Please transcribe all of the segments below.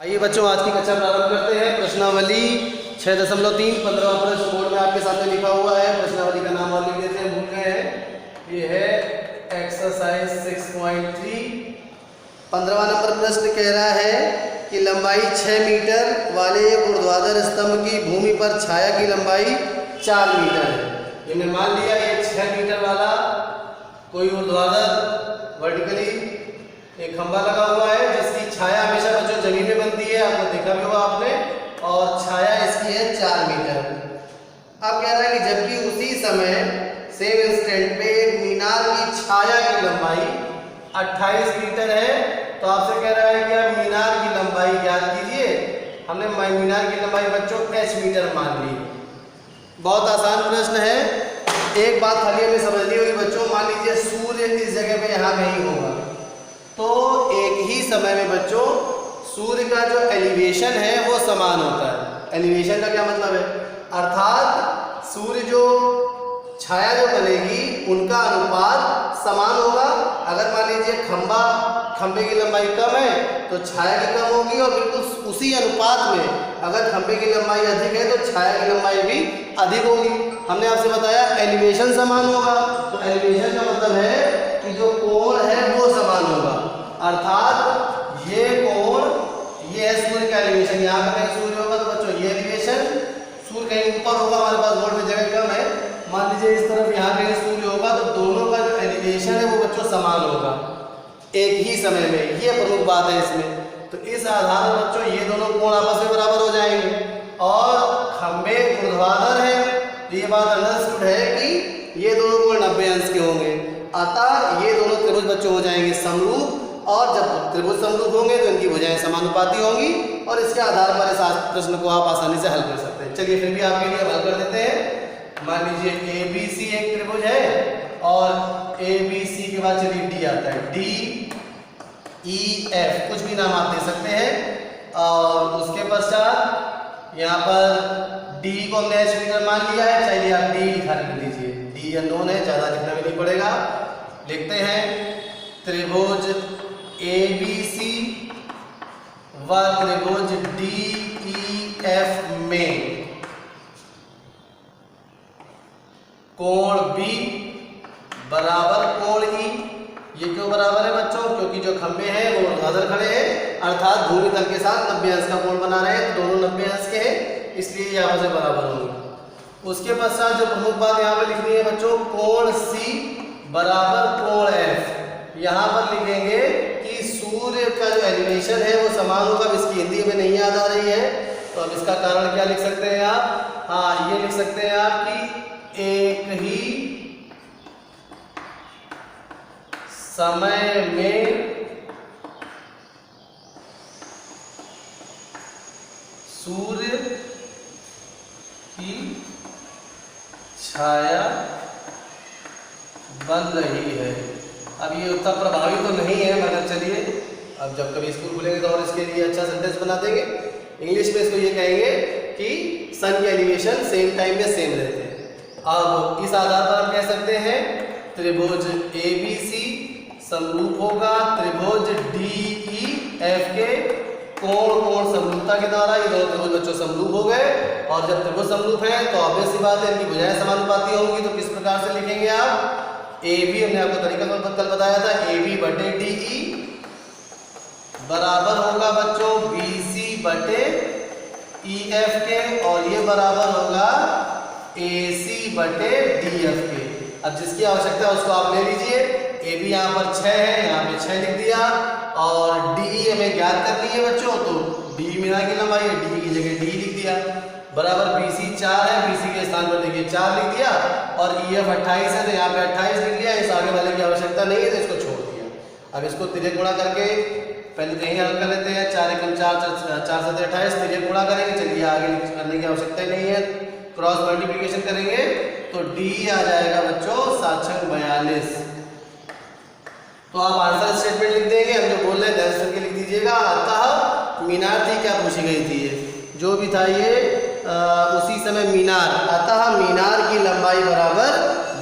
आइए बच्चों, आज की कक्षा प्रारंभ करते हैं। प्रश्नावली 6.3 15वां प्रश्न बोर्ड में आपके सामने लिखा हुआ है। प्रश्नावली का नाम और लिख देते हैं, भूल गए हैं। ये है एक्सरसाइज 6.3। 15वां नंबर प्रश्न कह रहा है कि लंबाई 6 मीटर वाले एक ऊर्ध्वाधर स्तंभ की भूमि पर छाया की लंबाई 4 मीटर है। हमने मान लिया ये 6 मीटर वाला कोई ऊर्ध्वाधर वर्टिकली एक खंभा लगा हुआ है जिसकी छाया हमेशा बच्चों जमीन में बनती है, आपको देखा भी होगा आपने, और छाया इसकी है 4 मीटर। अब कह रहा है कि जबकि उसी समय सेम इंस्टेंट पे एक मीनार की छाया की लंबाई 28 मीटर है, तो आपसे कह रहा है कि आप मीनार की लंबाई ज्ञात कीजिए। हमने मीनार की लंबाई बच्चों h मीटर मान ली। बहुत आसान प्रश्न है। एक बात खाली हमें समझनी होगी बच्चों, मान लीजिए सूर्य इस जगह पे यहाँ कहीं होगा, तो एक ही समय में बच्चों सूर्य का जो एलिवेशन है वो समान होता है। एलिवेशन का क्या मतलब है? अर्थात सूर्य जो छाया जो बनेगी उनका अनुपात समान होगा। अगर मान लीजिए खंभे की लंबाई कम है तो छाया की कम होगी, और बिल्कुल उसी अनुपात में अगर खंभे की लंबाई अधिक है तो छाया की लंबाई भी अधिक होगी। हमने आपसे बताया एलिवेशन समान होगा, तो एलिवेशन का मतलब है कि जो कोण है वो समान होगा। अर्थात ये कोण, ये है सूर्य का एलिवेशन, यहाँ पर कहीं सूर्य होगा तो बच्चों ये एलिवेशन, सूर्य कहीं ऊपर होगा, हमारे पास बोर्ड में जगह कम है, मान लीजिए इस तरफ यहाँ कहीं सूर्य होगा, तो दोनों का जो एलिवेशन है वो बच्चों समान होगा एक ही समय में। ये प्रमुख बात है इसमें। तो इस आधार पर बच्चों ये दोनों कोण आपस में बराबर हो जाएंगे, और खंभे ऊर्ध्वाधर है, तो ये बात अंडरस्टूड है कि ये दोनों कोण 90 अंश के होंगे। अतः ये दोनों त्रिभुज बच्चों हो जाएंगे समरूप, और जब त्रिभुज समरूप होंगे तो इनकी भुजाएं समानुपाती होंगी, और इसके आधार पर इस प्रश्न को आप आसानी से हल कर सकते हैं। चलिए फिर भी आपके लिए हल कर देते हैं। मान लीजिए ABC एक त्रिभुज है, और ABC के बाद चलिए D आता है, DEF कुछ भी नाम आप दे सकते हैं। और उसके पश्चात यहाँ पर D को हमने h मीटर मान लिया है, चलिए आप D लिखा लीजिए। D अननोन है, ज़्यादा लिखना भी नहीं पड़ेगा। लिखते हैं त्रिभुज ABC व त्रिभुज DEF में कोण B बराबर कोण E। ये क्यों बराबर है बच्चों? क्योंकि जो खंभे हैं वो ऊर्ध्वाधर खड़े हैं, अर्थात भूमि तल के साथ 90 अंश का कोण बना रहे हैं, तो दोनों 90 अंश के हैं, इसलिए यहाँ से बराबर होंगे। उसके पश्चात जो प्रमुख बात यहाँ पे लिखनी है बच्चों, कोण C बराबर कोण F। यहाँ पर लिखेंगे कि सूर्य का जो एलिवेशन है वो समान होगा। इसकी हिंदी में नहीं याद आ रही है, तो अब इसका कारण क्या लिख सकते हैं आप? हाँ, ये लिख सकते हैं आप कि एक ही समय में सूर्य की छाया बन रही है। अब ये उतना प्रभावी तो नहीं है, मगर चलिए अब जब कभी स्कूल खुलेंगे तो और इसके लिए अच्छा सेंटेंस बना देंगे। इंग्लिश में इसको ये कहेंगे कि सन के एलिवेशन सेम टाइम में सेम रहते हैं। अब इस आधार पर हम कह सकते हैं त्रिभुज ABC समरूप होगा त्रिभुज DEF के कोण समरूपता के द्वारा। ये दोनों त्रिभुज बच्चों समरूप हो गए, और जब त्रिभुज समरूप है तो ऑब्वियस सी बात है इनकी भुजाएं समानुपाती होंगी। तो किस प्रकार से लिखेंगे आप? AB हमने आपको तरीका कल बताया था, AB बटे DE बराबर होगा बच्चों BC बटे EF के, और ये बराबर होगा AC बटे DF के। अब जिसकी आवश्यकता है उसको आप ले लीजिए। AB यहाँ पर 6 है, यहाँ पे 6 लिख दिया, और DE हमें ज्ञात करनी है बच्चों, तो DE मीनार की लंबाई है, DE की जगह D लिख दिया। बराबर BC 4 है, BC के स्थान पर देखिए 4 लिख दिया, और EF 28 है तो यहाँ पे 28 लिख दिया। इस आगे वाले की आवश्यकता नहीं है तो इसको छोड़ दिया। अब इसको तिर्यक गुणा करके पहले तो यही हल कर लेते हैं। 4 एकम 4 4 7 28, तिर्यक गुणा करेंगे। चलिए आगे करने की आवश्यकता नहीं है, क्रॉस मल्टीप्लिकेशन करेंगे तो D आ जाएगा बच्चों 7×42। तो आप आंसर स्टेटमेंट लिख देंगे, हम जो बोल रहे हैं ध्यान करके लिख दीजिएगा। अतः मीनार थी, क्या पूछी गई थी, ये जो भी था ये उसी समय मीनार, अतः मीनार की लंबाई बराबर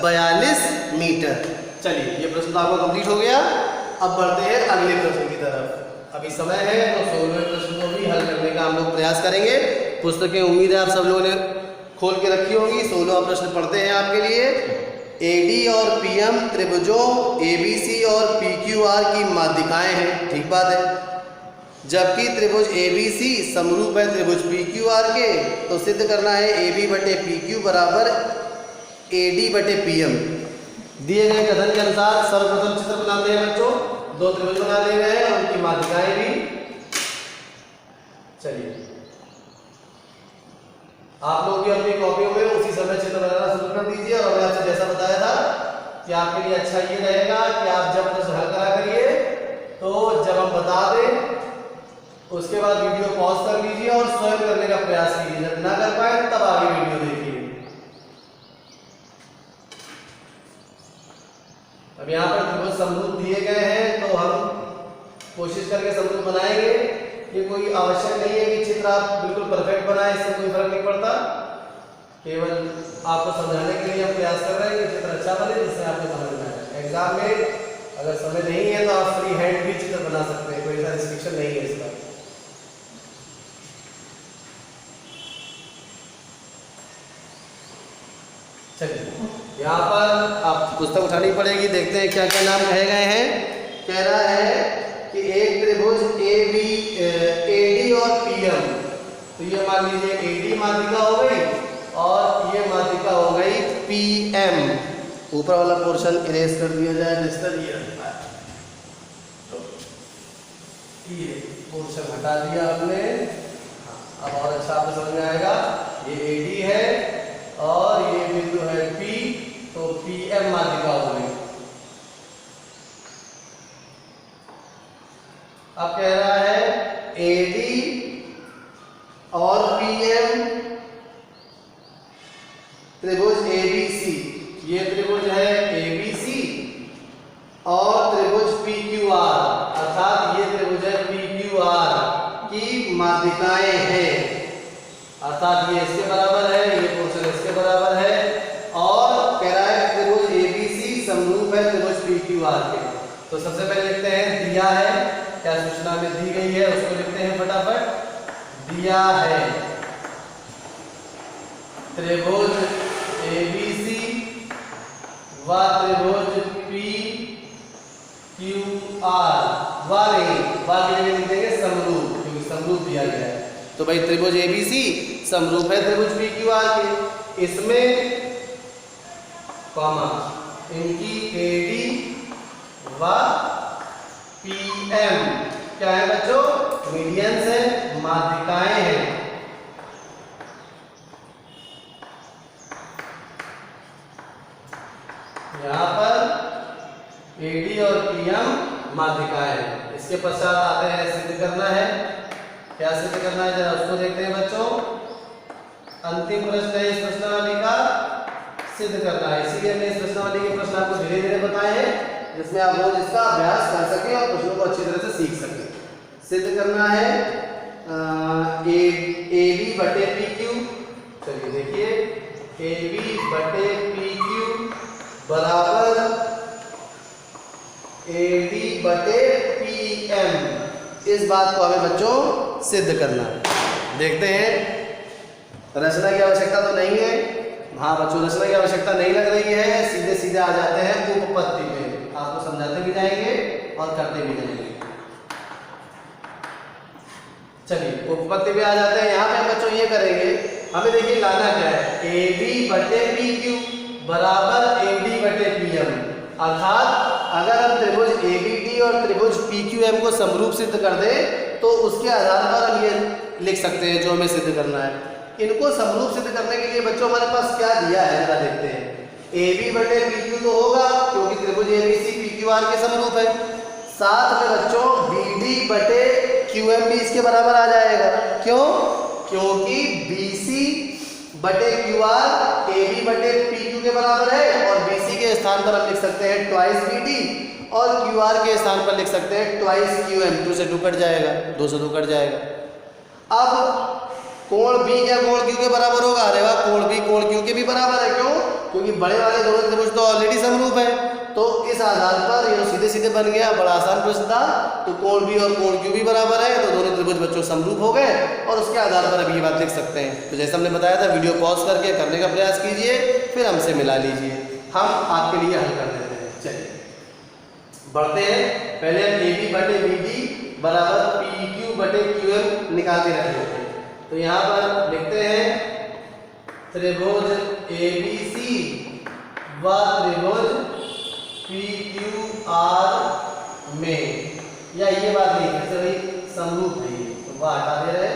42 मीटर। चलिए ये प्रश्न तो आपका कंप्लीट हो गया। अब बढ़ते हैं अगले प्रश्न की तरफ। अभी समय है तो 16वें प्रश्न को भी हल करने का हम लोग प्रयास करेंगे। पुस्तकें उम्मीद है आप सब लोगों ने खोल के रखी होगी। 16वां प्रश्न पढ़ते हैं आपके लिए। एडी और पीएम त्रिभुजों एबीसी और पीक्यूआर की माध्यिकाएं हैं, ठीक बात है। जबकि त्रिभुज एबीसी समरूप है त्रिभुज पीक्यूआर के, तो सिद्ध करना है एबी बटे पीक्यू बराबर एडी बटे पीएम। दिए गए कथन के अनुसार सर्वप्रथम चित्र बनाते हैं बच्चों। दो त्रिभुज बना दिए गए हैं, उनकी माध्यिकाएं भी। चलिए आप लोग भी अपनी कॉपियों में उसी समय चित्र बनाना शुरू कर दीजिए। और मैंने आपसे जैसा बताया था कि आपके लिए अच्छा ये रहेगा कि आप जब प्रश्न हल करा करिए तो जब हम बता दें उसके बाद वीडियो पॉज कर लीजिए और स्वयं करने का प्रयास कीजिए। जब ना कर पाए तब आगे वीडियो देखिए। अब यहाँ पर त्रिभुज समरूप दिए गए हैं तो हम कोशिश करके समरूप बनाएंगे। ये कोई आवश्यक नहीं है कि चित्र आप बिल्कुल परफेक्ट बनाएं, इससे कोई फर्क नहीं पड़ता। केवल आपको समझाने के लिए हम प्रयास कर रहे हैं कि चित्र अच्छा बने जिससे आपको समझ में आए। एग्जाम में अगर समय नहीं है तो आप फ्री हैंड भी चित्र बना सकते हैं, कोई ऐसा रिस्ट्रिक्शन नहीं है इसका। चलिए यहाँ पर आप पुस्तक उठानी पड़ेगी, देखते हैं क्या क्या नाम कहे गए हैं। कह रहा है कि एक त्रिभुज एडी और पीएम, तो ये मान लीजिए एडी माध्यिका हो गई और ये माध्यिका हो गई पीएम। ऊपर वाला पोर्शन इरेज कर दिया जाए मिस्टर, ये पोर्शन हटा दिया आपने। हाँ, अब और अच्छा आपको समझ में आएगा। ये एडी है और ये बिंदु है पी, तो पीएम माध्यिका हो गई। अब कह रहा है एडी और पीएम त्रिभुज एबीसी, ये त्रिभुज है एबीसी और त्रिभुज पीक्यूआर, अर्थात ये त्रिभुज है पीक्यूआर की माध्यिकाएं हैं। अर्थात ये इसके बराबर है, ये पोर्शन इसके बराबर है। और कह रहा है त्रिभुज एबीसी समरूप है त्रिभुज पीक्यूआर के। तो सबसे पहले लिखते हैं दिया है, क्या सूचना में दी गई है उसको लिखते हैं फटाफट। दिया है त्रिभुज एबीसी व त्रिभुज पीक्यूआर, वाले लिख देंगे समरूप, क्योंकि समरूप दिया गया है। तो भाई त्रिभुज एबीसी समरूप है त्रिभुज पीक्यूआर के, इसमें कॉमा इनकी एडी व पीएम क्या है बच्चों, मीडियंस है, माध्यिकाएं हैं। यहां पर एडी और पीएम माध्यिकाएं हैं। इसके पश्चात आते हैं सिद्ध करना है। क्या सिद्ध करना है जरा उसको देखते हैं बच्चों। अंतिम प्रश्न है इस प्रश्नावली का, सिद्ध करना है। इसीलिए हमने इस प्रश्नावली के प्रश्न आपको धीरे धीरे बताए हैं, जिसमें आप रोज इसका अभ्यास कर सकें और प्रश्नों को अच्छी तरह से सीख सकें। सिद्ध करना है एबी बटे पीक्यू। चलिए देखिए, एबी बटे पीक्यू बराबर एडी बटे पीएम। इस बात को हमें बच्चों सिद्ध करना है। देखते हैं, रचना की आवश्यकता तो नहीं है। हाँ बच्चों, रचना की आवश्यकता नहीं लग रही है, सीधे सीधे आ जाते हैं उपपत्ति में। आपको समझाते भी जाएंगे और करते भी जाएंगे। चलिए उपपत्ति पे आ जाते हैं। यहाँ पे बच्चों ये करेंगे, हमें देखिए लाना क्या है, ए बी बटे पी क्यू बराबर ए डी बटे पी एम। अर्थात अगर हम त्रिभुज ए बी डी और त्रिभुज पी क्यू एम को समरूप सिद्ध कर दें तो उसके आधार पर हम ये लिख सकते हैं जो हमें सिद्ध करना है। इनको समरूप सिद्ध करने के लिए बच्चों हमारे पास क्या दिया है जरा देखते हैं। ए बी बटे पी क्यू तो होगा क्योंकि त्रिभुज A B C P Q R के समरूप है। साथ में बच्चों बी डी बटे क्यू एम भी इसके बराबर आ जाएगा। क्यों? क्योंकि बी सी बटे क्यू आर ए बी बटे पी क्यू के बराबर है और बी सी के स्थान पर हम लिख सकते हैं ट्वाइस बी डी और क्यू आर के स्थान पर लिख सकते हैं ट्वाइस क्यू एम। 2 से 2 कट जाएगा, 2 से 2 कट जाएगा। अब कोण बी क्या कोण क्यू के बराबर होगा? अरे वाह, कोण बी कोण क्यू के भी बराबर है। क्यों? क्योंकि बड़े वाले दोनों त्रिभुज तो ऑलरेडी समरूप है। तो इस आधार पर ये सीधे सीधे बन गया, बड़ा आसान प्रश्न था। तो कोण बी और कोण क्यू भी बराबर है, तो दोनों त्रिभुज बच्चों समरूप हो गए और उसके आधार पर अभी ये बात लिख सकते हैं। तो जैसे हमने बताया था, वीडियो पॉज करके करने का प्रयास कीजिए, फिर हमसे मिला लीजिए, हम आपके लिए हल कर देते हैं। चलिए बढ़ते हैं। पहले हम ए बी बटे बी डी बराबर पी क्यू बटे क्यू एम निकालते रहते हैं। तो यहाँ पर लिखते हैं त्रिभुज ए बी सी व त्रिभुज पी क्यू आर में, या ये बात नहीं है भाई समरूप है ये, तो वह हटा दे रहे।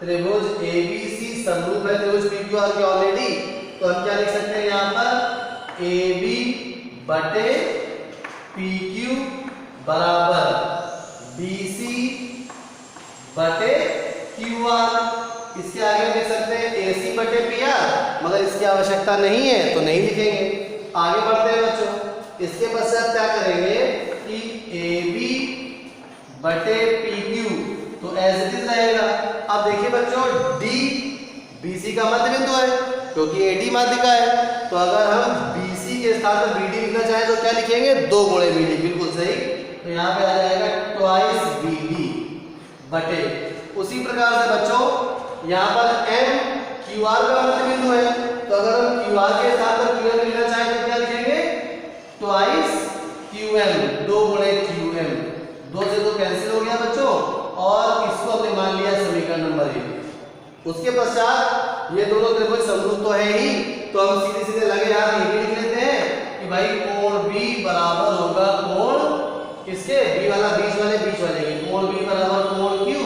त्रिभुज ए बी सी समरूप है त्रिभुज पी क्यू आर के ऑलरेडी, तो हम क्या लिख सकते हैं यहाँ पर ए बी बटे पी क्यू बराबर बी सी बटे क्यू आर। इसके आगे लिख सकते हैं ए सी बटे पी आर, मगर इसकी आवश्यकता नहीं है तो नहीं लिखेंगे। आगे बढ़ते हैं बच्चों। इसके पश्चात क्या करेंगे कि ए बी बटे पी क्यू, तो एज इट इज रहेगा। अब देखिए बच्चों, डी बी सी का मध्य बिंदु है क्योंकि ए डी माध्यिका है, तो अगर हम बी सी के स्थान पर बी डी लिखना चाहें तो क्या लिखेंगे, 2 गुणे बी डी। बिल्कुल सही। तो यहाँ पे आ जाएगा ट्वाइस बी डी बटे, उसी प्रकार से बच्चों यहाँ पर एम क्यू आर का मध्य बिंदु है, तो अगर हम क्यू आर के स्थान पर क्यू एम लिखना चाहें तो क्या लिखेंगे, ट्वाइस क्यू एम, 2 गुणे क्यू एम। 2 से 2 कैंसिल हो गया बच्चों, और इसको हमने मान लिया समीकरण नंबर 1। उसके पश्चात ये दोनों त्रिभुज समरूप तो है ही, तो हम सीधे सीधे लगे हाथ ये भी लिख लेते हैं कि भाई कोण बी बराबर होगा कोण किसके, बी वाला बीच वाले के, कोण बी बराबर कोण क्यू,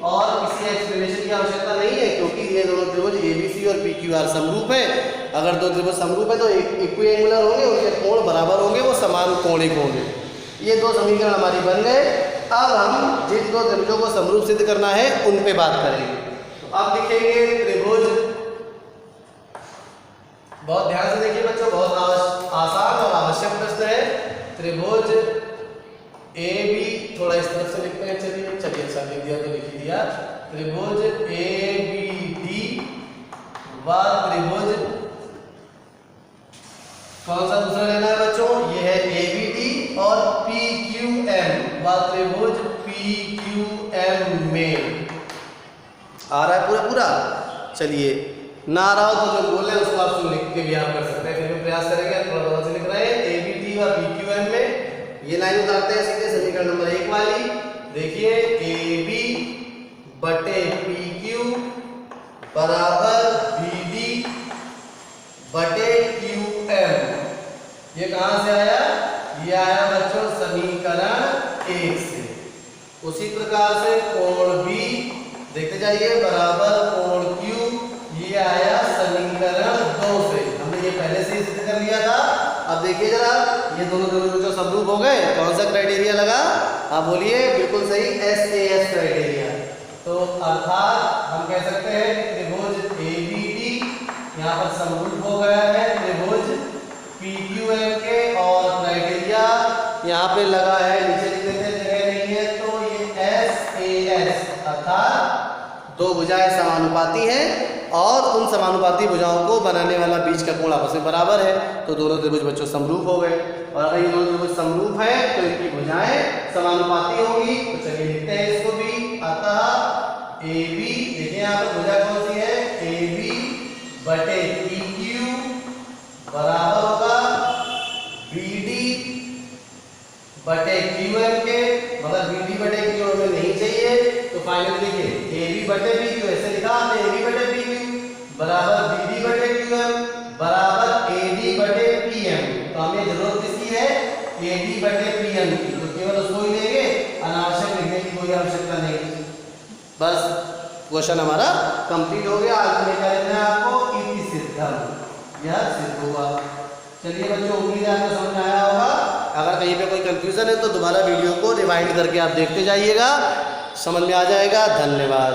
और किसी एक्सप्लेनेशन की आवश्यकता नहीं है क्योंकि ये दोनों त्रिभुज ए बी सी और पी क्यू आर समरूप है। अगर 2 त्रिभुज समरूप है तो इक्विएंगुलर होंगे, उनके कोण बराबर होंगे, वो समान कोणिक होंगे। ये 2 समीकरण हमारी बन गए। अब हम जिन 2 त्रिभुजों को समरूप सिद्ध करना है उन पे बात करेंगे। तो अब लिखेंगे त्रिभुज, बहुत ध्यान से देखिए बच्चों, बहुत आसान और आवश्यक प्रश्न है। त्रिभुज ए बी, थोड़ा इस तरफ से लिखते हैं, चलिए अच्छा लिख दिया तो लिख दिया। त्रिभुज ए बी डी व त्रिभुज, कौन सा दूसरा लेना है बच्चों, ये है ए बी डी और पी क्यू एम व त्रिभुज पी क्यू एम में। आ रहा है पूरा? चलिए, ना आ रहा हो तो जो बोल रहे हैं उसको आप सुन लिख के भी आप कर सकते हैं, फिर भी प्रयास करेंगे। थोड़ा से लिख रहे हैं ए बी डी व पी क्यू एम में। ये लाइन उतारते हैं सीधे समीकरण नंबर 1 वाली। देखिए ए बी बटे पी क्यू बराबर बी डी बटे क्यू एम। ये कहां से आया, ये आया बच्चों समीकरण 1 से। उसी प्रकार से कोण बी देखते जाइए बराबर कोण क्यू, ये आया समीकरण 2 से। हमने ये पहले से ही सिद्ध कर लिया था। अब देखिए जरा, ये दोनों त्रिभुज जो समरूप हो गए, कौन सा क्राइटेरिया लगा, आप बोलिए। बिल्कुल सही, SAS क्राइटेरिया। तो अर्थात हम कह सकते हैं त्रिभुज ABD यहाँ पर समरूप हो गया है त्रिभुज PQM के, और क्राइटेरिया यहाँ पे लगा है, नीचे लिख देते हैं, जगह नहीं है तो ये SAS, अर्थात 2 भुजाएं समानुपाती हैं और उन समानुपाती भुजाओं को बनाने वाला बीच का कोण आपस में बराबर है, तो दोनों त्रिभुज बच्चों समरूप हो गए। और अगर ये दोनों त्रिभुज समरूप हैं तो इनकी भुजाएं समानुपाती होंगी। तो चलिए लिखते हैं इसको भी। अतः AB, देखिए यहाँ पर भुजा कौन सी है, AB बटे PQ बराबर होगा BD बटे QM के, मगर BD बटे QM में नहीं चाहिए, तो फाइनल देखिए AB बटे PQ, ऐसे लिखा हमने AB बटे PQ बराबर BD बटे QM बराबर AD बटे PM। तो हमें जरूरत किसकी है, AD बटे PM की, तो केवल उसको ही लेंगे, अनावश्यक लिखने की कोई आवश्यकता नहीं। बस क्वेश्चन हमारा कंप्लीट हो गया। आज में क्या लिखना है आपको, इति सिद्धम, यह सिद्ध हुआ। चलिए बच्चों, उम्मीद है आपको समझ में आया होगा। अगर कहीं पे कोई कंफ्यूजन है तो दोबारा वीडियो को रिवाइंड करके आप देखते जाइएगा, समझ में आ जाएगा। धन्यवाद।